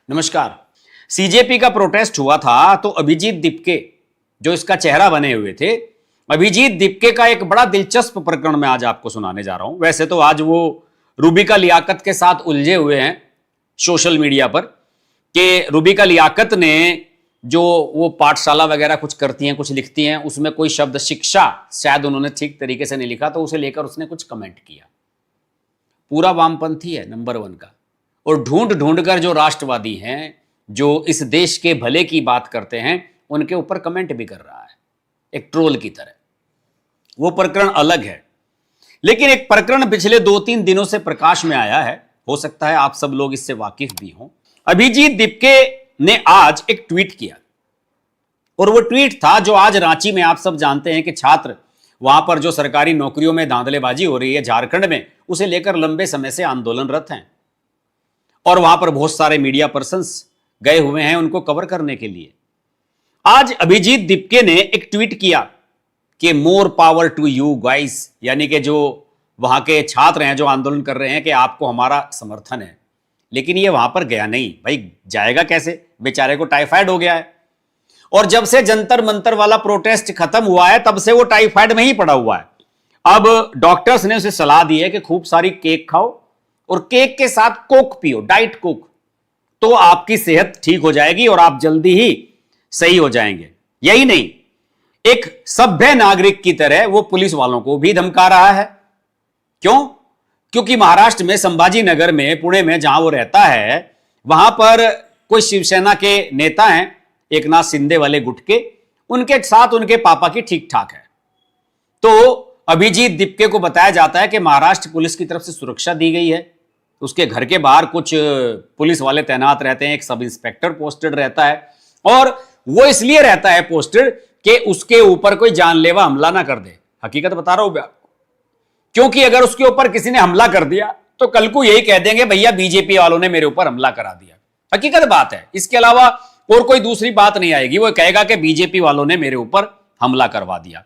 नमस्कार। सीजेपी का प्रोटेस्ट हुआ था तो अभिजीत दीपके जो इसका चेहरा बने हुए थे, अभिजीत दीपके का एक बड़ा दिलचस्प प्रकरण मैं आज आपको सुनाने जा रहा हूं। वैसे तो आज वो रूबिका लियाकत के साथ उलझे हुए हैं सोशल मीडिया पर कि रूबिका लियाकत ने जो वो पाठशाला वगैरह कुछ करती हैं, कुछ लिखती हैं, उसमें कोई शब्द शिक्षा शायद उन्होंने ठीक तरीके से नहीं लिखा, तो उसे लेकर उसने कुछ कमेंट किया। पूरा वामपंथी है नंबर 1 का, और ढूंढ ढूंढ कर जो राष्ट्रवादी हैं, जो इस देश के भले की बात करते हैं, उनके ऊपर कमेंट भी कर रहा है एक ट्रोल की तरह। वो प्रकरण अलग है, लेकिन एक प्रकरण पिछले 2-3 दिनों से प्रकाश में आया है, हो सकता है आप सब लोग इससे वाकिफ भी हों। अभिजीत दीपके ने आज एक ट्वीट किया, और वो ट्वीट था जो आज रांची में आप सब जानते हैं कि छात्र वहां पर जो सरकारी नौकरियों में धांधलेबाजी हो रही है झारखंड में, उसे लेकर लंबे समय से आंदोलनरत हैं, और वहां पर बहुत सारे मीडिया पर्संस गए हुए हैं उनको कवर करने के लिए। आज अभिजीत दीपके ने एक ट्वीट किया कि more power to you guys, यानी कि जो वहां के छात्र हैं जो आंदोलन कर रहे हैं कि आपको हमारा समर्थन है। लेकिन ये वहां पर गया नहीं भाई, जाएगा कैसे, बेचारे को टाइफाइड हो गया है, और जब से जंतर मंतर वाला प्रोटेस्ट खत्म हुआ है तब से वो टाइफाइड में ही पड़ा हुआ है। अब डॉक्टर्स ने उसे सलाह दी है कि खूब सारी केक खाओ और केक के साथ कोक पियो, डाइट कोक, तो आपकी सेहत ठीक हो जाएगी और आप जल्दी ही सही हो जाएंगे। यही नहीं, एक सभ्य नागरिक की तरह वो पुलिस वालों को भी धमका रहा है। क्यों? क्योंकि महाराष्ट्र में संभाजी नगर में, पुणे में जहां वो रहता है, वहां पर कोई शिवसेना के नेता हैं, एक नाथ शिंदे वाले गुट के, उनके साथ उनके पापा की ठीक ठाक है। तो अभिजीत दीपके को बताया जाता है कि महाराष्ट्र पुलिस की तरफ से सुरक्षा दी गई है, उसके घर के बाहर कुछ पुलिस वाले तैनात रहते हैं, एक सब इंस्पेक्टर पोस्टेड रहता है, और वो इसलिए रहता है पोस्टेड कि उसके ऊपर कोई जानलेवा हमला ना कर दे। हकीकत बता रहा हूं मैं आपको, क्योंकि अगर उसके ऊपर किसी ने हमला कर दिया तो कल को यही कह देंगे भैया बीजेपी वालों ने मेरे ऊपर हमला करा दिया। हकीकत बात है, इसके अलावा और कोई दूसरी बात नहीं आएगी। वो कहेगा कि बीजेपी वालों ने मेरे ऊपर हमला करवा दिया।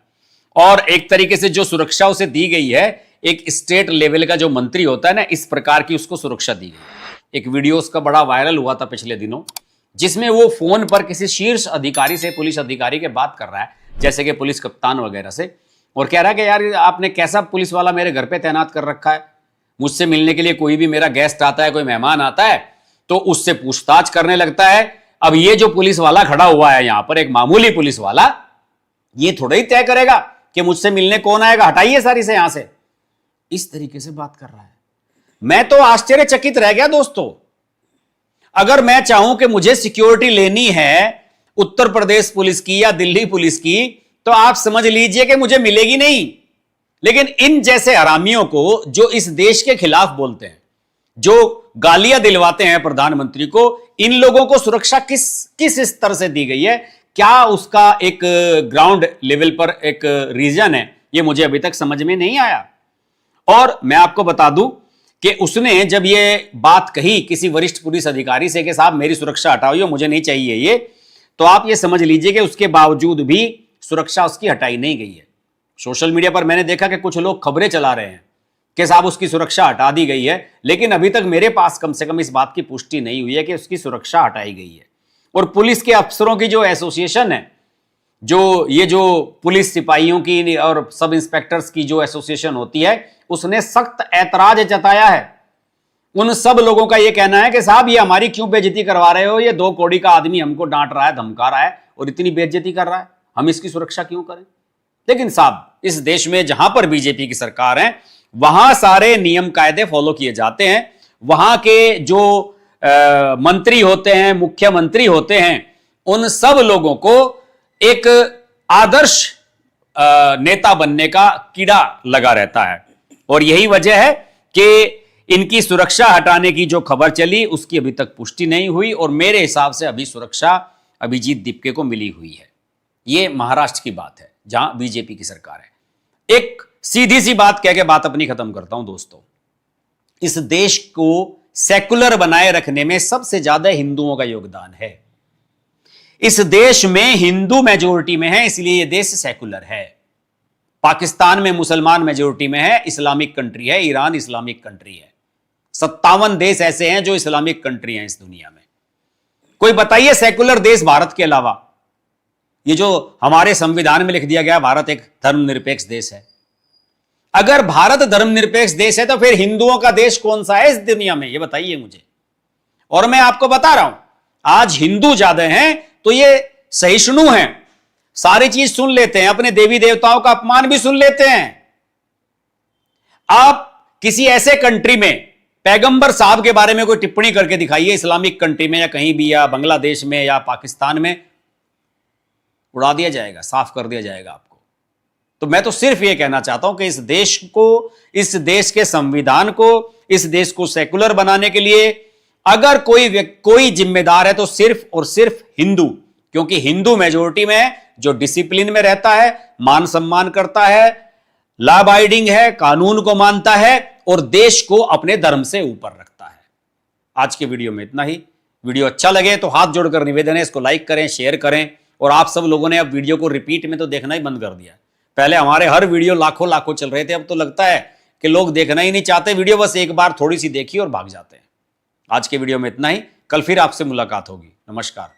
और एक तरीके से जो सुरक्षा उसे दी गई है, एक स्टेट लेवल का जो मंत्री होता है ना, इस प्रकार की उसको सुरक्षा दी गई। एक वीडियो उसका बड़ा वायरल हुआ था पिछले दिनों, जिसमें वो फोन पर किसी शीर्ष अधिकारी से, पुलिस अधिकारी के बात कर रहा है, जैसे कि पुलिस कप्तान वगैरह से, और कह रहा है कि यार आपने कैसा पुलिस वाला मेरे घर पे तैनात कर रखा है। मुझसे मिलने के लिए कोई भी मेरा गेस्ट आता है, कोई मेहमान आता है, तो उससे पूछताछ करने लगता है। अब ये जो पुलिस वाला खड़ा हुआ है यहां पर, एक मामूली पुलिस वाला, ये थोड़ा ही तय करेगा कि मुझसे मिलने कौन आएगा, हटाइए सारी से यहां से। इस तरीके से बात कर रहा है। मैं तो आश्चर्यचकित रह गया दोस्तों। अगर मैं चाहूं कि मुझे सिक्योरिटी लेनी है उत्तर प्रदेश पुलिस की या दिल्ली पुलिस की, तो आप समझ लीजिए कि मुझे मिलेगी नहीं। लेकिन इन जैसे हरामियों को, जो इस देश के खिलाफ बोलते हैं, जो गालियां दिलवाते हैं प्रधानमंत्री को, इन लोगों को सुरक्षा किस स्तर से दी गई है, क्या उसका एक ग्राउंड लेवल पर एक रीजन है, यह मुझे अभी तक समझ में नहीं आया। और मैं आपको बता दूं कि उसने जब ये बात कही किसी वरिष्ठ पुलिस अधिकारी से कि साहब मेरी सुरक्षा हटाइए, मुझे नहीं चाहिए ये, तो आप ये समझ लीजिए कि उसके बावजूद भी सुरक्षा उसकी हटाई नहीं गई है। सोशल मीडिया पर मैंने देखा कि कुछ लोग खबरें चला रहे हैं कि साहब उसकी सुरक्षा हटा दी गई है, लेकिन अभी तक मेरे पास कम से कम इस बात की पुष्टि नहीं हुई है कि उसकी सुरक्षा हटाई गई है। और पुलिस के अफसरों की जो एसोसिएशन है, जो पुलिस सिपाहियों की और सब इंस्पेक्टर्स की जो एसोसिएशन होती है, उसने सख्त ऐतराज जताया है। उन सब लोगों का यह कहना है कि साहब ये हमारी क्यों बेइज्जती करवा रहे हो, ये 2 कौड़ी का आदमी हमको डांट रहा है, धमका रहा है और इतनी बेइज्जती कर रहा है, हम इसकी सुरक्षा क्यों करें। लेकिन साहब इस देश में जहां पर बीजेपी की सरकार है, वहां सारे नियम कायदे फॉलो किए जाते हैं। वहां के जो मंत्री होते हैं, मुख्यमंत्री होते हैं, उन सब लोगों को एक आदर्श नेता बनने का कीड़ा लगा रहता है। और यही वजह है कि इनकी सुरक्षा हटाने की जो खबर चली उसकी अभी तक पुष्टि नहीं हुई, और मेरे हिसाब से अभी सुरक्षा अभिजीत दीपके को मिली हुई है। यह महाराष्ट्र की बात है जहां बीजेपी की सरकार है। एक सीधी सी बात कह के बात अपनी खत्म करता हूं दोस्तों, इस देश को सेकुलर बनाए रखने में सबसे ज्यादा हिंदुओं का योगदान है। इस देश में हिंदू मेजोरिटी में है, इसलिए यह देश सेकुलर है। पाकिस्तान में मुसलमान मेजोरिटी में है, इस्लामिक कंट्री है, ईरान इस्लामिक कंट्री है। 57 देश ऐसे हैं जो इस्लामिक कंट्री हैं इस दुनिया में। कोई बताइए सेकुलर देश भारत के अलावा, ये जो हमारे संविधान में लिख दिया गया भारत एक धर्मनिरपेक्ष देश है, अगर भारत धर्मनिरपेक्ष देश है तो फिर हिंदुओं का देश कौन सा है इस दुनिया में, ये बताइए मुझे। और मैं आपको बता रहा हूं, आज हिंदू ज्यादा हैं तो ये सहिष्णु हैं, सारी चीज सुन लेते हैं, अपने देवी देवताओं का अपमान भी सुन लेते हैं। आप किसी ऐसे कंट्री में पैगंबर साहब के बारे में कोई टिप्पणी करके दिखाइए, इस्लामिक कंट्री में या कहीं भी, या बांग्लादेश में या पाकिस्तान में, उड़ा दिया जाएगा, साफ कर दिया जाएगा आपको। तो मैं तो सिर्फ यह कहना चाहता हूं कि इस देश को, इस देश के संविधान को, इस देश को सेकुलर बनाने के लिए अगर कोई जिम्मेदार है तो सिर्फ और सिर्फ हिंदू, क्योंकि हिंदू मेजोरिटी में है, जो डिसिप्लिन में रहता है, मान सम्मान करता है, लॉ अबाइडिंग है, कानून को मानता है और देश को अपने धर्म से ऊपर रखता है। आज के वीडियो में इतना ही। वीडियो अच्छा लगे तो हाथ जोड़कर निवेदन है, इसको लाइक करें, शेयर करें। और आप सब लोगों ने अब वीडियो को रिपीट में तो देखना ही बंद कर दिया। पहले हमारे हर वीडियो लाखों लाखों चल रहे थे, अब तो लगता है कि लोग देखना ही नहीं चाहते वीडियो, बस एक बार थोड़ी सी देखी और भाग जाते हैं। आज के वीडियो में इतना ही, कल फिर आपसे मुलाकात होगी। नमस्कार।